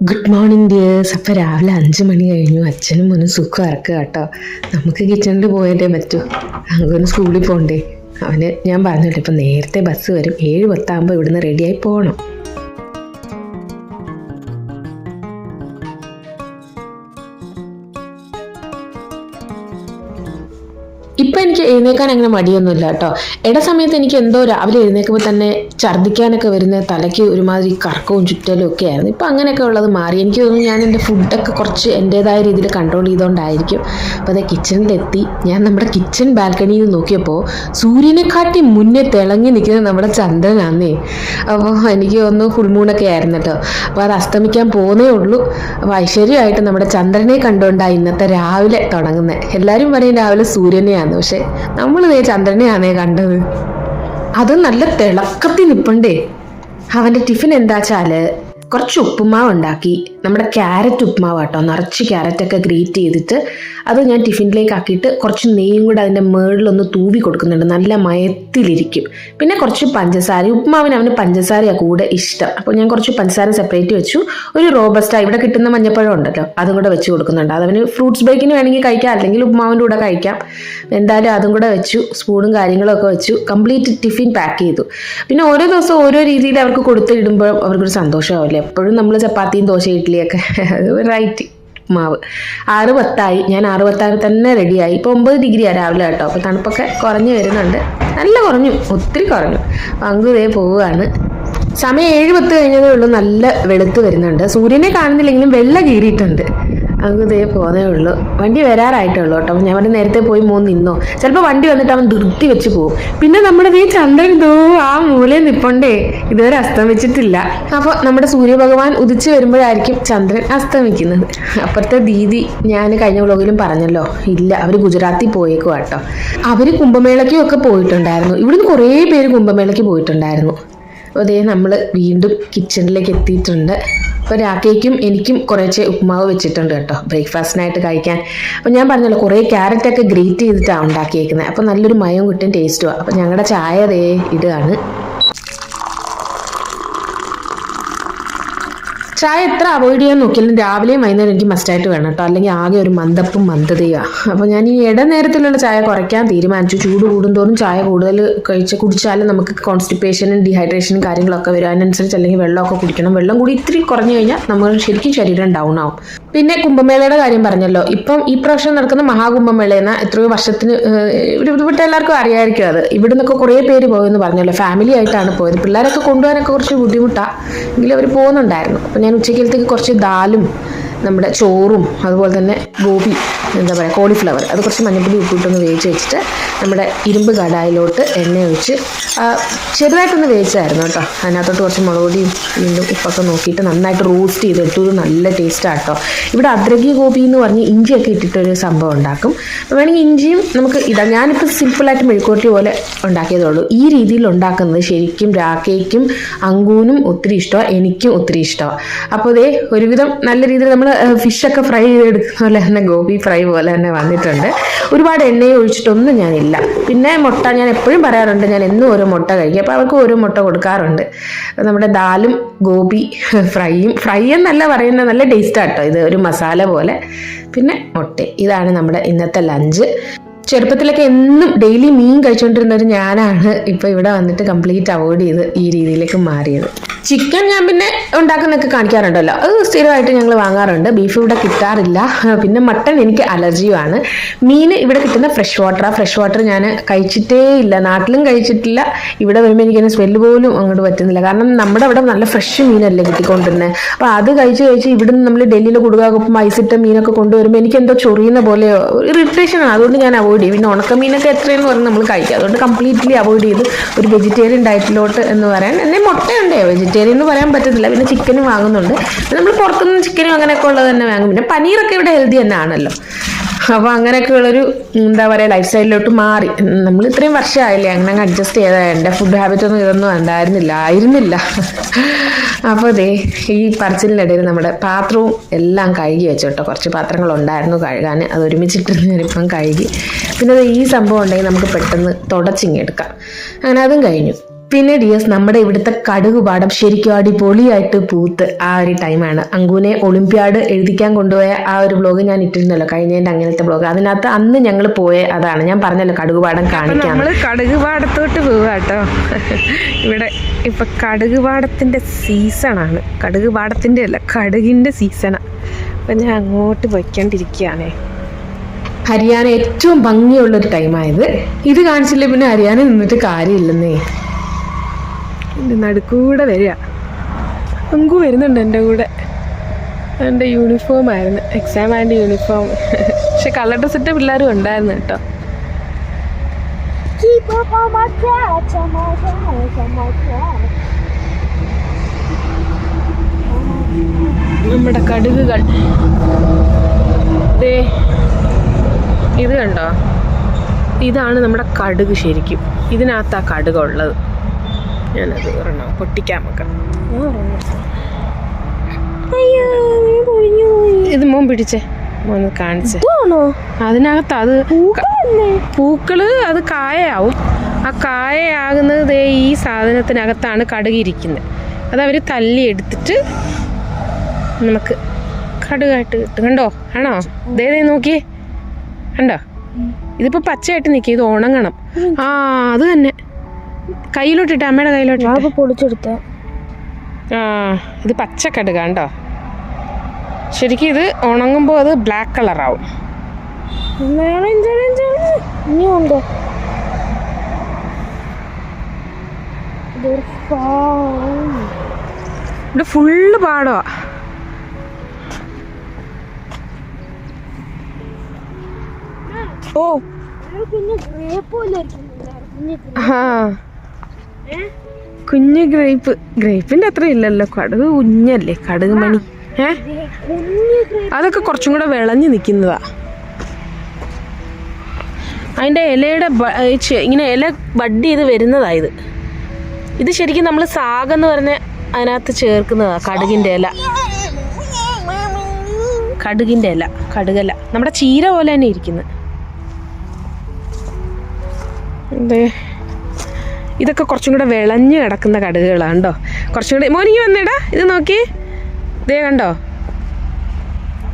Good morning dears. അപ്പോൾ രാവിലെ 5 മണി കഴിഞ്ഞു. അച്ഛനും മോനും സുഖം ഇറക്കുക കേട്ടോ. നമുക്ക് കിച്ചണിൽ പോയതേ പറ്റൂ. അങ്ങനെ സ്കൂളിൽ പോകണ്ടേ. അവന് ഞാൻ പറഞ്ഞില്ല, ഇപ്പം നേരത്തെ ബസ് വരും. 7:10 ഇവിടുന്ന് റെഡിയായി പോകണം. ഇപ്പം എനിക്ക് എഴുന്നേക്കാൻ അങ്ങനെ മടിയൊന്നുമില്ല കേട്ടോ. സമയത്ത് എനിക്ക് എന്തോ രാവിലെ എഴുന്നേൽക്കുമ്പോൾ തന്നെ ഛർദ്ദിക്കാനൊക്കെ വരുന്ന, തലയ്ക്ക് ഒരുമാതിരി കറക്കവും ചുറ്റലും ഒക്കെ ആയിരുന്നു. ഇപ്പം അങ്ങനെയൊക്കെ ഉള്ളത് മാറി. എനിക്ക് തോന്നുന്നു ഞാൻ എൻ്റെ ഫുഡൊക്കെ കുറച്ച് എൻ്റേതായ രീതിയിൽ കൺട്രോൾ ചെയ്തുകൊണ്ടായിരിക്കും. അപ്പോൾ അതേ കിച്ചണിലെത്തി. ഞാൻ നമ്മുടെ കിച്ചൺ ബാൽക്കണിയിൽ നിന്ന് നോക്കിയപ്പോൾ സൂര്യനെക്കാട്ടി മുന്നേ തിളങ്ങി നിൽക്കുന്നത് നമ്മുടെ ചന്ദ്രനാന്നേ. അപ്പോൾ എനിക്ക് തോന്നുന്നു ഫുൾമൂണൊക്കെ ആയിരുന്നു കേട്ടോ. അപ്പോൾ അത് അസ്തമിക്കാൻ പോകുന്നേ ഉള്ളൂ. അപ്പോൾ ഐശ്വര്യമായിട്ട് നമ്മുടെ ചന്ദ്രനെ കണ്ടുകൊണ്ടാണ് ഇന്നത്തെ രാവിലെ തുടങ്ങുന്നത്. എല്ലാവരും പറയും രാവിലെ സൂര്യനെയാണ്, പക്ഷെ നമ്മൾ ചന്ദ്രനെയാണേ കണ്ടത്. അത് നല്ല തിളക്കത്തിൽ നിൽപ്പണ്ടേ. അവൻ്റെ ടിഫിൻ എന്താ വെച്ചാല് കുറച്ച് ഉപ്പുമാവ് ഉണ്ടാക്കി. നമ്മുടെ ക്യാരറ്റ് ഉപ്പുമാവ് കേട്ടോ. നിറച്ച് ക്യാരറ്റൊക്കെ ഗ്രേറ്റ് ചെയ്തിട്ട് അത് ഞാൻ ടിഫിനിലേക്ക് ആക്കിയിട്ട് കുറച്ച് നെയ്യും കൂടെ അതിൻ്റെ മുകളിലൊന്ന് തൂവി കൊടുക്കുന്നുണ്ട്. നല്ല മയത്തിലിരിക്കും. പിന്നെ കുറച്ച് പഞ്ചസാര. ഉപ്പുമാവിന് അവന് പഞ്ചസാരയാണ് കൂടെ ഇഷ്ടം. അപ്പോൾ ഞാൻ കുറച്ച് പഞ്ചസാര സെപ്പറേറ്റ് വെച്ചു. ഒരു റോബസ്റ്റ ഇവിടെ കിട്ടുന്ന മഞ്ഞപ്പഴം ഉണ്ടല്ലോ, അതും കൂടെ വെച്ച് കൊടുക്കുന്നുണ്ട്. അതവന് ഫ്രൂട്ട്സ് ബ്രേക്കിന് വേണമെങ്കിൽ കഴിക്കാം, അല്ലെങ്കിൽ ഉപ്പുമാവിൻ്റെ കൂടെ കഴിക്കാം. എന്തായാലും അതും കൂടെ വെച്ചു. സ്പൂണും കാര്യങ്ങളൊക്കെ വെച്ചു. കംപ്ലീറ്റ് ടിഫിൻ പാക്ക് ചെയ്തു. പിന്നെ ഓരോ ദിവസം ഓരോ രീതിയിൽ അവർക്ക് കൊടുത്തിടുമ്പോൾ അവർക്കൊരു സന്തോഷമാവില്ലേ. എപ്പോഴും നമ്മൾ ചപ്പാത്തിയും ദോശ ഇഡ്ഡലിയൊക്കെ റൈറ്റ്. മാവ് 6:10 ഞാൻ 6:10 തന്നെ റെഡിയായി. ഇപ്പോൾ 9 ഡിഗ്രിയാണ് രാവിലെ കേട്ടോ. അപ്പോൾ തണുപ്പൊക്കെ കുറഞ്ഞു വരുന്നുണ്ട്. നല്ല കുറഞ്ഞു, ഒത്തിരി കുറഞ്ഞു. പങ്കു ഇതേ പോവുകയാണ്. സമയം 7:10 കഴിഞ്ഞതേ ഉള്ളൂ. നല്ല വെളുത്ത് വരുന്നുണ്ട്. സൂര്യനെ കാണുന്നില്ലെങ്കിലും വെള്ള കീറിയിട്ടുണ്ട്. അങ്ങ് ഇതേ പോകുന്നേ ഉള്ളൂ. വണ്ടി വരാറായിട്ടുള്ളൂ കേട്ടോ. ഞാൻ വണ്ടി നേരത്തെ പോയി നിന്നോ. ചിലപ്പോൾ വണ്ടി വന്നിട്ട് അവൻ ധൃതി വെച്ച് പോകും. പിന്നെ നമ്മുടെ ഈ ചന്ദ്രൻ ഇതോ ആ മൂലയിൽ നിൽപ്പണ്ടേ. ഇതുവരെ അസ്തമിച്ചിട്ടില്ല. അപ്പോൾ നമ്മുടെ സൂര്യഭഗവാൻ ഉദിച്ചു വരുമ്പോഴായിരിക്കും ചന്ദ്രൻ അസ്തമിക്കുന്നത്. അപ്പുറത്തെ ദീദി ഞാൻ കഴിഞ്ഞ വ്ലോഗിലും പറഞ്ഞല്ലോ, ഇല്ല, അവർ ഗുജറാത്തിൽ പോയേക്കും കേട്ടോ. അവർ കുംഭമേളയ്ക്കും ഒക്കെ പോയിട്ടുണ്ടായിരുന്നു. ഇവിടുന്ന് കുറേ പേര് കുംഭമേളയ്ക്ക് പോയിട്ടുണ്ടായിരുന്നു. അപ്പോൾ അതേ നമ്മൾ വീണ്ടും കിച്ചണിലേക്ക് എത്തിയിട്ടുണ്ട്. അപ്പോൾ രാക്കേക്കും എനിക്കും കുറച്ച് ഉപ്പുമാവ് വെച്ചിട്ടുണ്ട് കേട്ടോ, ബ്രേക്ക്ഫാസ്റ്റിനായിട്ട് കഴിക്കാൻ. അപ്പോൾ ഞാൻ പറഞ്ഞല്ലോ കുറേ ക്യാരറ്റൊക്കെ ഗ്രേറ്റ് ചെയ്തിട്ടാണ് ഉണ്ടാക്കിയേക്കുന്നത്. അപ്പോൾ നല്ലൊരു മയം കിട്ടും, ടേസ്റ്റുമാണ്. അപ്പോൾ ഞങ്ങളുടെ ചായ ദേ ഇടുകയാണ്. ചായ എത്ര അവോയ്ഡ് ചെയ്യാൻ നോക്കിയാലും രാവിലെയും വൈകുന്നേരം എനിക്ക് മസ്റ്റായിട്ട് വേണം കേട്ടോ, അല്ലെങ്കിൽ ആകെ ഒരു മന്ദപ്പും മന്ദതയാണ്. അപ്പോൾ ഞാൻ ഈ ഇടനേരത്തിലുള്ള ചായ കുറയ്ക്കാൻ തീരുമാനിച്ചു. ചൂട് കൂടുന്തോറും ചായ കൂടുതൽ കുടിച്ചാലും നമുക്ക് കോൺസ്റ്റിപ്പേഷനും ഡീഹൈഡ്രേഷനും കാര്യങ്ങളൊക്കെ വരും. അതിനനുസരിച്ച് അല്ലെങ്കിൽ വെള്ളമൊക്കെ കുടിക്കണം. വെള്ളം കൂടി ഇത്തിരി കുറഞ്ഞു കഴിഞ്ഞാൽ നമ്മൾ ശരിക്കും ശരീരം ഡൗൺ ആവും. പിന്നെ കുംഭമേളയുടെ കാര്യം പറഞ്ഞല്ലോ. ഇപ്പം ഈ പ്രാവശ്യം നടക്കുന്ന മഹാകുംഭമേളയെന്ന എത്രയോ വർഷത്തിന് ഇവിടെ എല്ലാവർക്കും അറിയാമായിരിക്കും. അത് ഇവിടെ നിന്നൊക്കെ കുറേ പേര് പോയെന്ന് പറഞ്ഞല്ലോ. ഫാമിലി ആയിട്ടാണ് പോയത്. പിള്ളേരൊക്കെ കൊണ്ടുപോകാനൊക്കെ കുറച്ച് ബുദ്ധിമുട്ടാണ്, എങ്കിലും അവർ പോകുന്നുണ്ടായിരുന്നു. അപ്പം ഞാൻ ഉച്ചക്കലത്തേക്ക് കുറച്ച് ദാലും നമ്മുടെ ചോറും അതുപോലെ തന്നെ ഗോപി എന്താ പറയുക കോളിഫ്ലവർ അത് കുറച്ച് മഞ്ഞപ്പൊടി ഉപ്പിട്ടൊന്ന് വേവിച്ച് വെച്ചിട്ട് നമ്മുടെ ഇരുമ്പ് കടായിലോട്ട് എണ്ണ ഒഴിച്ച് ചെറുതായിട്ടൊന്ന് വേവിച്ചായിരുന്നു കേട്ടോ. അതിനകത്തോട്ട് കുറച്ച് മുളക് പൊടിയും വീണ്ടും ഉപ്പൊക്കെ നോക്കിയിട്ട് നന്നായിട്ട് റോസ്റ്റ് ചെയ്തിട്ട് ഒരു നല്ല ടേസ്റ്റാണ് കേട്ടോ. ഇവിടെ അദ്രകി ഗോപി എന്ന് പറഞ്ഞ് ഇഞ്ചിയൊക്കെ ഇട്ടിട്ടൊരു സംഭവം ഉണ്ടാക്കും. അപ്പോൾ വേണമെങ്കിൽ ഇഞ്ചിയും നമുക്ക് ഇടാം. ഞാനിപ്പോൾ സിമ്പിളായിട്ട് മെഴുക്കുവരട്ടി പോലെ ഉണ്ടാക്കിയതുള്ളൂ. ഈ രീതിയിൽ ഉണ്ടാക്കുന്നത് ശരിക്കും രാക്കേക്കും അങ്കൂനും ഒത്തിരി ഇഷ്ടമാണ്, എനിക്കും ഒത്തിരി ഇഷ്ടമാണ്. അപ്പോൾ അതേ ഒരുവിധം നല്ല രീതിയിൽ നമ്മൾ ഫിഷൊക്കെ ഫ്രൈ ചെയ്തെടുക്കുന്ന പോലെ തന്നെ ഗോപി ഫ്രൈ പോലെ തന്നെ വന്നിട്ടുണ്ട്. ഒരുപാട് എണ്ണയും ഒഴിച്ചിട്ടൊന്നും ഞാനില്ല. പിന്നെ മുട്ട ഞാൻ എപ്പോഴും പറയാറുണ്ട്, ഞാൻ എന്നും ഓരോ മുട്ട കഴിക്കും. അപ്പോൾ അവർക്ക് ഓരോ മുട്ട കൊടുക്കാറുണ്ട്. നമ്മുടെ ദാലും ഗോപി ഫ്രൈ എന്നല്ല പറയുന്നത്, നല്ല ടേസ്റ്റാണ് കേട്ടോ. ഇത് ഒരു മസാല പോലെ. പിന്നെ മുട്ട. ഇതാണ് നമ്മുടെ ഇന്നത്തെ ലഞ്ച്. ചെറുപ്പത്തിലൊക്കെ എന്നും ഡെയിലി മീൻ കഴിച്ചുകൊണ്ടിരുന്നൊരു ഞാനാണ് ഇപ്പോൾ ഇവിടെ വന്നിട്ട് കംപ്ലീറ്റ് അവോയ്ഡ് ചെയ്ത് ഈ രീതിയിലേക്ക് മാറിയത്. ചിക്കൻ ഞാൻ പിന്നെ ഉണ്ടാക്കുന്നതൊക്കെ കാണിക്കാറുണ്ടല്ലോ, അത് സ്ഥിരമായിട്ട് ഞങ്ങൾ വാങ്ങാറുണ്ട്. ബീഫ് ഇവിടെ കിട്ടാറില്ല. പിന്നെ മട്ടൺ എനിക്ക് അലർജിയുമാണ്. മീൻ ഇവിടെ കിട്ടുന്ന ഫ്രഷ് വാട്ടർ ഞാൻ കഴിച്ചിട്ടേ ഇല്ല. നാട്ടിലും കഴിച്ചിട്ടില്ല. ഇവിടെ വരുമ്പോൾ എനിക്കതിന് സ്മെല്ല് പോലും അങ്ങോട്ട് പറ്റുന്നില്ല. കാരണം നമ്മുടെ അവിടെ നല്ല ഫ്രഷ് മീനല്ലേ കിട്ടിക്കൊണ്ടിരുന്നത്. അപ്പോൾ അത് കഴിച്ച് ഇവിടുന്ന് നമ്മൾ ഡൽഹിയിൽ കുടുകാകൊപ്പം ഐസിട്ട മീനൊക്കെ കൊണ്ടുവരുമ്പോൾ എനിക്ക് എന്തോ ചൊറിയുന്ന പോലെയോ ഇറിറ്റേഷനാണ്. അതുകൊണ്ട് ഞാൻ അവോയ്ഡ് ചെയ്യും. പിന്നെ ഉണക്കമീനൊക്കെ എത്രയെന്ന് പറഞ്ഞ് നമ്മൾ കഴിക്കുക. അതുകൊണ്ട് കംപ്ലീറ്റ്ലി അവോയ്ഡ് ചെയ്ത് ഒരു വെജിറ്റേറിയൻ ഡയറ്റിലോട്ട് എന്ന് പറയാൻ. എന്നെ മുട്ടയുണ്ടേ, വെജിറ്റേറിയൻ എന്ന് പറയാൻ പറ്റത്തില്ല. പിന്നെ ചിക്കനും വാങ്ങുന്നുണ്ട്. നമ്മൾ പുറത്തുനിന്ന് ചിക്കനും അങ്ങനെയൊക്കെ ഉള്ളത് തന്നെ വാങ്ങും. പിന്നെ പനീറൊക്കെ ഇവിടെ ഹെൽത്തി തന്നെ ആണല്ലോ. അപ്പോൾ അങ്ങനെയൊക്കെയുള്ളൊരു എന്താ പറയുക ലൈഫ് സ്റ്റൈലിലോട്ട് മാറി. നമ്മൾ ഇത്രയും വർഷമായില്ലേ അങ്ങനെ അഡ്ജസ്റ്റ് ചെയ്താൽ. എൻ്റെ ഫുഡ് ഹാബിറ്റൊന്നും ഇതൊന്നും ആയിരുന്നില്ല. അപ്പോൾ ദേ ഈ പറച്ചിലിനിടയിൽ നമ്മുടെ പാത്രവും എല്ലാം കഴുകി വെച്ചു കേട്ടോ. കുറച്ച് പാത്രങ്ങളുണ്ടായിരുന്നു കഴുകാൻ, അത് ഒരുമിച്ചിട്ട് ഞാനിപ്പം കഴുകി. പിന്നെ ഈ സംഭവം ഉണ്ടെങ്കിൽ നമുക്ക് പെട്ടെന്ന് തുടച്ചിങ്ങെടുക്കാം. അങ്ങനെ അതും കഴിഞ്ഞു. പിന്നെ ഡിയേഴ്സ്, നമ്മുടെ ഇവിടുത്തെ കടുക് പാടം ശരിക്കും അടിപൊളിയായിട്ട് പൂത്ത് ആ ഒരു ടൈമാണ്. അങ്കുവിനെ ഒളിമ്പ്യാഡ് എഴുതിക്കാൻ കൊണ്ടുപോയ ആ ഒരു വ്ളോഗ് ഞാൻ ഇട്ടിരുന്നല്ലോ, കഴിഞ്ഞതിൻ്റെ അങ്ങനത്തെ വ്ളോഗ്. അതിനകത്ത് അന്ന് ഞങ്ങൾ പോയ അതാണ് ഞാൻ പറഞ്ഞല്ലോ, കടുക് പാടം കാണിക്കാം. നമ്മൾ കടുക് പാടത്തോട്ട് പോവാ കേട്ടോ. ഇവിടെ ഇപ്പൊ കടുക് പാടത്തിന്റെ സീസണാണ്. കടുക് പാടത്തിന്റെ അല്ല, കടുകിന്റെ സീസണാണ്. അപ്പൊ ഞാൻ അങ്ങോട്ട് പോയിക്കൊണ്ടിരിക്കുകയാണേ. ഹരിയാന ഏറ്റവും ഭംഗിയുള്ളൊരു ടൈമായത്. ഇത് കാണിച്ചില്ലേ പിന്നെ ഹരിയാന നിന്നിട്ട് കാര്യമില്ലെന്നേ. എൻ്റെ നടുക്കൂടെ വരിക. അങ്കു വരുന്നുണ്ട് എൻ്റെ കൂടെ. എൻ്റെ യൂണിഫോം ആയിരുന്നു, എക്സാം ആൻഡ് യൂണിഫോം. പക്ഷെ കളർ ഡ്രസ് ഇട്ട പിള്ളേരും ഉണ്ടായിരുന്നു കേട്ടോ. നമ്മുടെ കടുകുകൾ ഇത് കണ്ടോ, ഇതാണ് നമ്മുടെ കടുക്. ശരിക്കും ഇതിനകത്താ കടുകുള്ളത്. ഞാനത് ഒരെണ്ണം പൊട്ടിക്കാൻ വെക്കാം. ഇത് മോൻ പിടിച്ചേ, മോന് കാണിച്ചേ. അതിനകത്ത് അത് പൂക്കള്, അത് കായയാവും. ആ കായയാകുന്നത് ദേ ഈ സാധനത്തിനകത്താണ് കടുകിരിക്കുന്നത്. അതവർ തല്ലി എടുത്തിട്ട് നമുക്ക് കടുകായിട്ട് കിട്ടും. കണ്ടോ? ആണോ? ദേ നോക്കിയേ, കണ്ടോ? ഇതിപ്പോ പച്ചയായിട്ട് നിൽക്കുക, ഇത് ഉണങ്ങണം. ആ അത് തന്നെ, കയ്യിലോട്ടിട്ട്, അമ്മയുടെ കയ്യിലോട്ട് പൊളിച്ചെടുത്ത. ആ ഇത് പച്ചക്കടുക കണ്ടോ. ശരിക്കും ഇത് ഉണങ്ങുമ്പോൾ അത് ബ്ലാക്ക് കളറാവും. ഇവിടെ ഫുള്ള് പാടോ. ഓ ആ കുഞ്ഞ് ഗ്രേപ്പിന്റെ അത്ര ഇല്ലല്ലോ. കടുക് കുഞ്ഞല്ലേ, കടുക് മണി. അതൊക്കെ കുറച്ചും കൂടെ വിളഞ്ഞു നിൽക്കുന്നതാ. അതിൻ്റെ ഇലയുടെ ഇങ്ങനെ ഇല ബഡ് ചെയ്ത് വരുന്നതായത്. ഇത് ശരിക്കും നമ്മൾ സാഗെന്ന് പറഞ്ഞ അതിനകത്ത് ചേർക്കുന്നതാ. കടുകിൻ്റെ ഇല, കടുകിൻ്റെ ഇല, കടുകല നമ്മുടെ ചീര പോലെ തന്നെ ഇരിക്കുന്നത്. എന്തേ ഇതൊക്കെ കുറച്ചും കൂടെ വിളഞ്ഞ് കിടക്കുന്ന കടുകുകളാണ് കേട്ടോ. കുറച്ചും കൂടെ മോനിക്ക് വന്നേടാ, ഇത് നോക്കി, ഇതേ കണ്ടോ,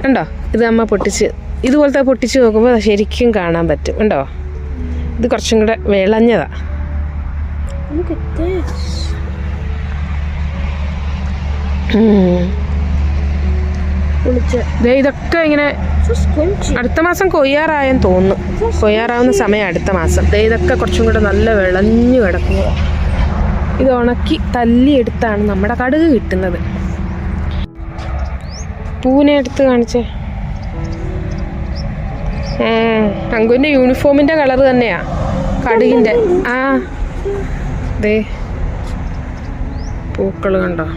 കണ്ടോ? ഇത് അമ്മ പൊട്ടിച്ച്, ഇതുപോലത്തെ പൊട്ടിച്ച് നോക്കുമ്പോൾ ശരിക്കും കാണാൻ പറ്റും. കണ്ടോ? ഇത് കുറച്ചും കൂടെ വിളഞ്ഞതാ. ഇതൊക്കെ ഇങ്ങനെ അടുത്ത മാസം കൊയ്യാറായെന്ന് തോന്നുന്നു. കൊയ്യാറാവുന്ന സമയം അടുത്ത മാസം. ഇതൊക്കെ കുറച്ചും കൂടെ നല്ല വിളഞ്ഞു കിടക്കുന്നത്. ഇത് ഉണക്കി തല്ലിയെടുത്താണ് നമ്മുടെ കടുക് കിട്ടുന്നത്. പൂവിനെ എടുത്ത് കാണിച്ചേ. അങ്കുവിൻ്റെ യൂണിഫോമിൻ്റെ കളർ തന്നെയാ കടുകിൻ്റെ. ആ ദേ പൂക്കൾ കണ്ടോ.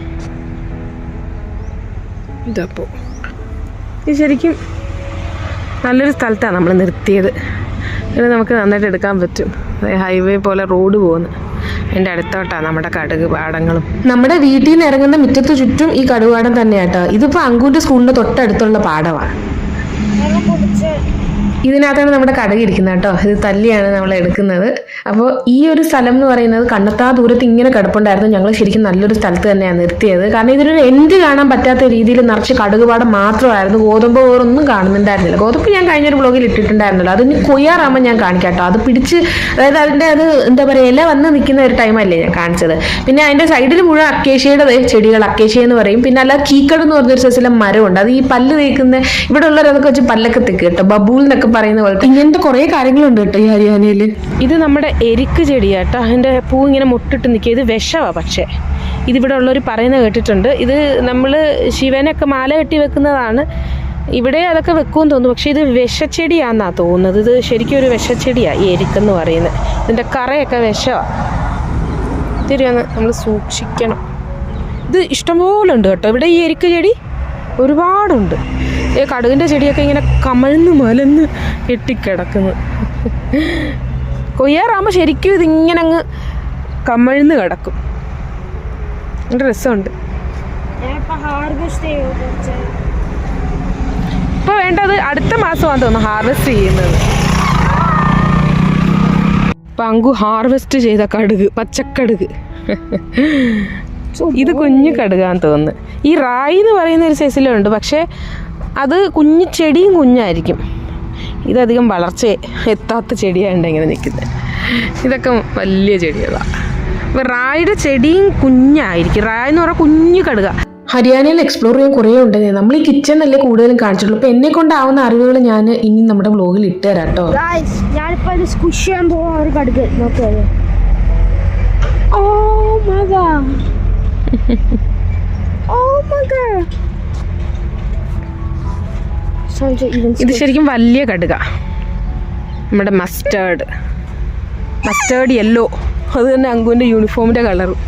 ഇതപ്പോ ഇത് ശരിക്കും നല്ലൊരു സ്ഥലത്താണ് നമ്മൾ നിർത്തിയത്. ഇത് നമുക്ക് നന്നായിട്ട് എടുക്കാൻ പറ്റും. ഹൈവേ പോലെ റോഡ് പോകുന്നു. അതിൻ്റെ അടുത്തോട്ടാണ് നമ്മുടെ കടുക് പാടങ്ങളും. നമ്മുടെ വീട്ടിൽ നിന്ന് ഇറങ്ങുന്ന മുറ്റത്ത് ചുറ്റും ഈ കടുക് പാടം തന്നെയാട്ടോ. ഇതിപ്പോൾ അങ്കുവിൻ്റെ സ്കൂളിൻ്റെ തൊട്ടടുത്തുള്ള പാടമാണ്. ഇതിനകത്താണ് നമ്മുടെ കടുക് ഇരിക്കുന്നത് കേട്ടോ. ഇത് തല്ലിയാണ് നമ്മൾ എടുക്കുന്നത്. അപ്പോൾ ഈ ഒരു സ്ഥലം എന്ന് പറയുന്നത് കണ്ണെത്താ ദൂരത്ത് ഇങ്ങനെ കിടപ്പുണ്ടായിരുന്നു. ഞങ്ങൾ ശരിക്കും നല്ലൊരു സ്ഥലത്ത് തന്നെയാണ് നിർത്തിയത്. കാരണം ഇതിനൊരു എൻഡ് കാണാൻ പറ്റാത്ത രീതിയിൽ നിറച്ച് കടുക് പാടം മാത്രമായിരുന്നു. ഗോതമ്പ് വേറൊന്നും കാണുന്നുണ്ടായിരുന്നില്ല. ഗോതമ്പ് ഞാൻ കഴിഞ്ഞൊരു വ്ളോഗിൽ ഇട്ടിട്ടുണ്ടായിരുന്നല്ലോ. അതിന് കൊയ്യാറാകുമ്പോൾ ഞാൻ കാണിക്കാം കേട്ടോ. അത് പിടിച്ച്, അതായത് അതിൻ്റെ അത് എന്താ പറയുക, ഇല വന്ന് നിൽക്കുന്ന ഒരു ടൈമല്ലേ ഞാൻ കാണിച്ചത്. പിന്നെ അതിൻ്റെ സൈഡിൽ മുഴുവൻ അക്കേഷ്യയുടെ ചെടികൾ, അക്കേഷ്യ എന്ന് പറയും. പിന്നെ അല്ല കീക്കട് എന്ന് പറഞ്ഞൊരു സൈസിലെ മരമുണ്ട്. അത് ഈ പല്ല് തേക്കുന്ന, ഇവിടെ ഉള്ളവരതൊക്കെ വെച്ച് പല്ലൊക്കെ തെക്ക് കേട്ടോ, ബബൂൾ എന്നൊക്കെ പറയുന്ന പോലത്തെ ഇങ്ങനത്തെ കുറേ കാര്യങ്ങളുണ്ട് കേട്ടോ ഈ ഹരിയാനയിൽ. ഇത് നമ്മുടെ എരിക്ക് ചെടിയാട്ടോ. അതിൻ്റെ പൂ ഇങ്ങനെ മുട്ടിട്ട് നിൽക്കുക. ഇത് വിഷമാണ്. പക്ഷേ ഇതിവിടെ ഉള്ളവർ പറയുന്നത് കേട്ടിട്ടുണ്ട്. ഇത് നമ്മൾ ശിവനൊക്കെ മാല കെട്ടി വെക്കുന്നതാണ്. ഇവിടെ അതൊക്കെ വെക്കുമെന്ന് തോന്നുന്നു. പക്ഷേ ഇത് വിഷച്ചെടിയാണെന്നാണ് തോന്നുന്നത്. ഇത് ശരിക്കും ഒരു വിഷച്ചെടിയാണ് ഈ എരിക്കെന്ന് പറയുന്നത്. ഇതിൻ്റെ കറയൊക്കെ വിഷമാണ്. തിരിയൊന്ന് നമ്മൾ സൂക്ഷിക്കണം. ഇത് ഇഷ്ടംപോലെ ഉണ്ട് കേട്ടോ ഇവിടെ. ഈ എരിക്ക് ചെടി ഒരുപാടുണ്ട്. ഈ കടുകിൻ്റെ ചെടിയൊക്കെ ഇങ്ങനെ കമഴ്ന്ന് മലന്ന് കെട്ടിക്കിടക്കുന്നു. കൊയ്യാറാകുമ്പോൾ ശരിക്കും ഇതിങ്ങനെ അങ്ങ് കമഴ്ന്ന് കിടക്കും. നല്ല രസമുണ്ട്. ഇപ്പോൾ വേണ്ടത് അടുത്ത മാസമാണെന്ന് തോന്നുന്നു ഹാർവെസ്റ്റ് ചെയ്യുന്നത്. ഇപ്പം അങ്കു ഹാർവെസ്റ്റ് ചെയ്ത കടുക്, പച്ചക്കടുക് ഇത് കുഞ്ഞു കടുകാന്ന് തോന്നുന്നു. ഈ റായി എന്ന് പറയുന്ന ഒരു സൈസിലുണ്ട്, പക്ഷേ അത് കുഞ്ഞു ചെടിയും കുഞ്ഞായിരിക്കും. ഇതധികം വളർച്ച എത്താത്ത ചെടിയാണ് ഇങ്ങനെ നിൽക്കുന്നത്. ഇതൊക്കെ വലിയ ചെടികളാണ്. അപ്പോൾ റായിയുടെ ചെടിയും കുഞ്ഞായിരിക്കും. റായി എന്ന് പറഞ്ഞാൽ കുഞ്ഞു കടുക. ഹരിയാനയിൽ എക്സ്പ്ലോർ ചെയ്യാൻ കുറേ ഉണ്ട്. നമ്മൾ ഈ കിച്ചണല്ലേ കൂടുതലും കാണിച്ചിട്ടുള്ളൂ. അപ്പോൾ എന്നെ കൊണ്ടാവുന്ന അറിവുകൾ ഞാൻ ഇനി നമ്മുടെ വ്ലോഗിൽ ഇട്ട് തരാം കേട്ടോ. ഞാനിപ്പോൾ അത് സ്ക്വിഷ് ചെയ്യാൻ പോകാൻ ഒരു കടുക് നോക്കിയത്. ഇത് ശരിക്കും വലിയ കടുക. നമ്മുടെ മസ്റ്റേർഡ് യെല്ലോ, അത് തന്നെ അങ്കുവിൻ്റെ യൂണിഫോമിൻ്റെ കളറും.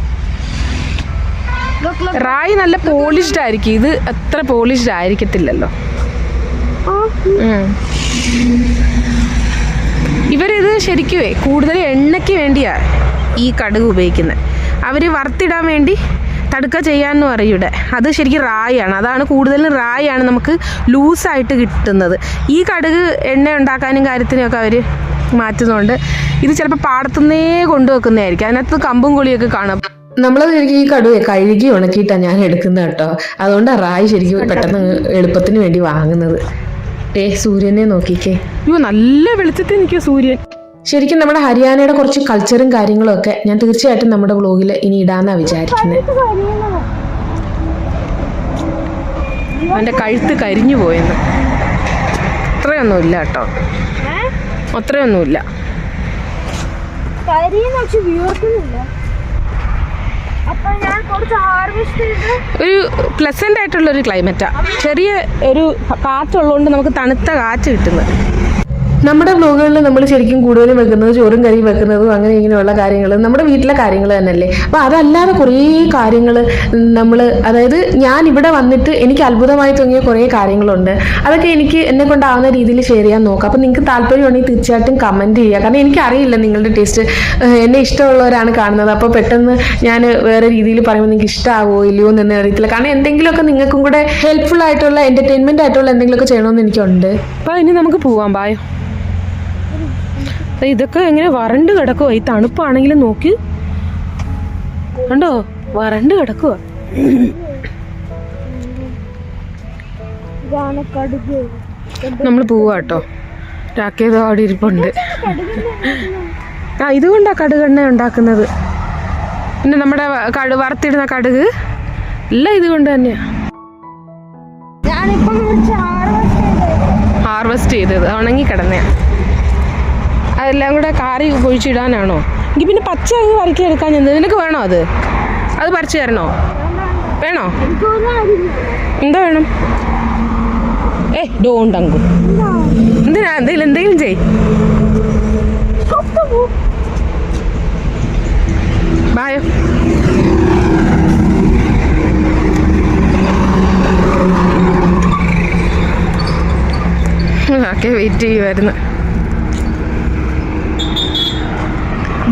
റായി നല്ല പോളിഷ്ഡ് ആയിരിക്കും. ഇത് അത്ര പോളിഷ്ഡ് ആയിരിക്കത്തില്ലല്ലോ. ഇവരിത് ശരിക്കും കൂടുതൽ എണ്ണയ്ക്ക് വേണ്ടിയാണ് ഈ കടുക് ഉപയോഗിക്കുന്നത്. അവർ വറുത്തിടാൻ വേണ്ടി തടുക്ക ചെയ്യാമെന്ന് പറയും ഇവിടെ. അത് ശരിക്കും റായാണ്. അതാണ് കൂടുതലും റായാണ് നമുക്ക് ലൂസായിട്ട് കിട്ടുന്നത്. ഈ കടുക് എണ്ണ ഉണ്ടാക്കാനും കാര്യത്തിനുമൊക്കെ അവർ മാറ്റുന്നുണ്ട്. ഇത് ചിലപ്പോൾ പാടത്തുനിന്നേ കൊണ്ടുവെക്കുന്നതായിരിക്കും. അതിനകത്ത് കമ്പും കുളിയൊക്കെ കാണാം. നമ്മൾ ഈ കടുവ കഴുകി ഉണക്കിയിട്ടാണ് ഞാൻ എടുക്കുന്നത് കേട്ടോ. അതുകൊണ്ടാണ് റായി ശരിക്കും പെട്ടെന്ന് എളുപ്പത്തിന് വേണ്ടി വാങ്ങുന്നത്. സൂര്യനെ നോക്കിക്കേ. അയ്യോ, നല്ല വെളിച്ചത്തിൽ നിൽക്കുക സൂര്യൻ. ശരിക്കും നമ്മുടെ ഹരിയാനയുടെ കുറച്ച് കൾച്ചറും കാര്യങ്ങളും ഒക്കെ ഞാൻ തീർച്ചയായിട്ടും നമ്മുടെ വ്ലോഗിൽ ഇനി ഇടാന്നാണ് വിചാരിക്കുന്നത്. അവൻ്റെ കഴുത്ത് കരിഞ്ഞു പോയെന്ന്. അത്രയൊന്നുമില്ല കേട്ടോ, അത്രയൊന്നുമില്ല. ഒരു പ്ലസന്റ് ആയിട്ടുള്ളൊരു ക്ലൈമറ്റാണ്. ചെറിയ ഒരു കാറ്റുള്ളതുകൊണ്ട് നമുക്ക് തണുത്ത കാറ്റ് കിട്ടുന്നത്. നമ്മുടെ വ്ലോഗുകളിൽ നമ്മൾ ശരിക്കും കൂടുതലും വെക്കുന്നത് ചോറും കറിയും വെക്കുന്നതും അങ്ങനെ ഇങ്ങനെയുള്ള കാര്യങ്ങൾ നമ്മുടെ വീട്ടിലെ കാര്യങ്ങൾ തന്നെയല്ലേ. അപ്പോൾ അതല്ലാതെ കുറേ കാര്യങ്ങൾ നമ്മൾ, അതായത് ഞാൻ ഇവിടെ വന്നിട്ട് എനിക്ക് അത്ഭുതമായി തോന്നിയ കുറേ കാര്യങ്ങളുണ്ട്. അതൊക്കെ എനിക്ക് എന്നെ കൊണ്ടാവുന്ന രീതിയിൽ ഷെയർ ചെയ്യാൻ നോക്കാം. അപ്പോൾ നിങ്ങൾക്ക് താല്പര്യമുണ്ടെങ്കിൽ തീർച്ചയായിട്ടും കമൻറ്റ് ചെയ്യുക. കാരണം എനിക്കറിയില്ല നിങ്ങളുടെ ടേസ്റ്റ്. എന്നെ ഇഷ്ടമുള്ളവരാണ് കാണുന്നത്. അപ്പോൾ പെട്ടെന്ന് ഞാൻ വേറെ രീതിയിൽ പറയുമ്പോൾ നിങ്ങൾക്ക് ഇഷ്ടമാവോ ഇല്ലയോ എന്ന് അറിയത്തില്ല. കാരണം എന്തെങ്കിലുമൊക്കെ നിങ്ങൾക്കും കൂടെ ഹെൽപ്ഫുൾ ആയിട്ടുള്ള എൻ്റർടൈൻമെൻ്റ് ആയിട്ടുള്ള എന്തെങ്കിലുമൊക്കെ ചെയ്യണമെന്ന് എനിക്കുണ്ട്. അപ്പോൾ ഇനി നമുക്ക് പോവാം. ബായോ. ഇതൊക്കെ എങ്ങനെ വരണ്ട് കിടക്കുവോ. ഈ തണുപ്പാണെങ്കിലും നോക്കി കണ്ടോ, വരണ്ട് കിടക്കുവോ. നമ്മൾ പോവാ കേട്ടോ. രാക്കേതോ അവിടെ ഇരിപ്പുണ്ട്. ഇതുകൊണ്ടാ കടുകെണ്ണ ഉണ്ടാക്കുന്നത്. പിന്നെ നമ്മുടെ വറുത്തിടുന്ന കടുക് എല്ലാം ഇതുകൊണ്ട് തന്നെയാ ഹാർവെസ്റ്റ് ചെയ്തത്. ഉണങ്ങി കിടന്നയാ. അതെല്ലാം കൂടെ കാറി പൊഴിച്ചിടാനാണോ? എനിക്ക് പിന്നെ പച്ച അങ്ങ് വരക്കി എടുക്കാൻ ചെന്നത്. നിനക്ക് വേണോ അത് പറിച്ചു തരണോ? വേണോ? എന്താ വേണം? ഡോണ്ട് അങ്കു. എന്തിനാ? എന്തെങ്കിലും ചെയ്. ബായോ. ഓക്കെ, വെയിറ്റ് ചെയ്യുമായിരുന്നു.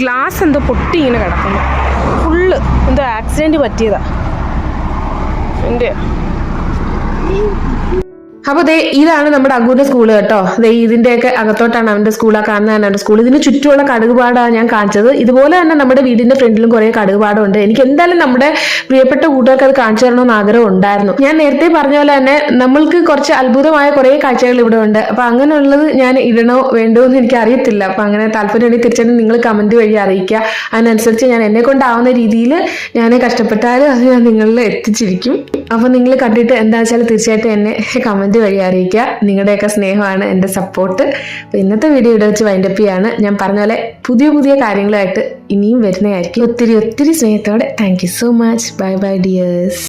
ഗ്ലാസ് എന്തോ പൊട്ടി ഇങ്ങനെ കിടക്കുന്നു. ഫുള്ള് എന്തോ ആക്സിഡൻറ്റ് പറ്റിയതാ എൻ്റെ. അപ്പോൾ ഇതാണ് നമ്മുടെ അങ്കുവിൻ്റെ സ്കൂൾ കേട്ടോ. ഇതിൻ്റെയൊക്കെ അകത്തോട്ടാണ് അവൻ്റെ സ്കൂളാണ് കാണുന്നതാണ് അവൻ്റെ സ്കൂൾ. ഇതിന് ചുറ്റുമുള്ള കടുകുപാടാണ് ഞാൻ കാണിച്ചത്. ഇതുപോലെ തന്നെ നമ്മുടെ വീടിൻ്റെ ഫ്രണ്ടിലും കുറേ കടുകുപാടുണ്ട്. എനിക്ക് എന്തായാലും നമ്മുടെ പ്രിയപ്പെട്ട കൂട്ടുകാർക്ക് അത് കാണിച്ചു തരണമെന്ന് ആഗ്രഹം ഉണ്ടായിരുന്നു. ഞാൻ നേരത്തെ പറഞ്ഞ പോലെ തന്നെ നമ്മൾക്ക് കുറച്ച് അത്ഭുതമായ കുറേ കാഴ്ചകൾ ഇവിടെ ഉണ്ട്. അപ്പോൾ അങ്ങനെയുള്ളത് ഞാൻ ഇടണോ വേണ്ടോ എന്ന് എനിക്ക് അറിയത്തില്ല. അപ്പോൾ അങ്ങനെ താല്പര്യമുണ്ടെങ്കിൽ തീർച്ചയായിട്ടും നിങ്ങൾ കമൻറ്റ് വഴി അറിയിക്കുക. അതിനനുസരിച്ച് ഞാൻ എന്നെ കൊണ്ടാവുന്ന രീതിയിൽ ഞാൻ കഷ്ടപ്പെട്ടാലും അത് ഞാൻ നിങ്ങളിൽ എത്തിച്ചിരിക്കും. അപ്പോൾ നിങ്ങൾ കണ്ടിട്ട് എന്താ വെച്ചാൽ തീർച്ചയായിട്ടും എന്നെ കമൻറ്റ് വഴി അറിയിക്കുക. നിങ്ങളുടെയൊക്കെ സ്നേഹമാണ് എൻ്റെ സപ്പോർട്ട്. അപ്പോൾ ഇന്നത്തെ വീഡിയോ ഇവിടെ വെച്ച് വൈൻഡപ്പ് ചെയ്യാണ്. ഞാൻ പറഞ്ഞ പോലെ പുതിയ കാര്യങ്ങളായിട്ട് ഇനിയും വരുന്നതായിരിക്കും. ഒത്തിരി സ്നേഹത്തോടെ. Thank you so much. Bye bye dears.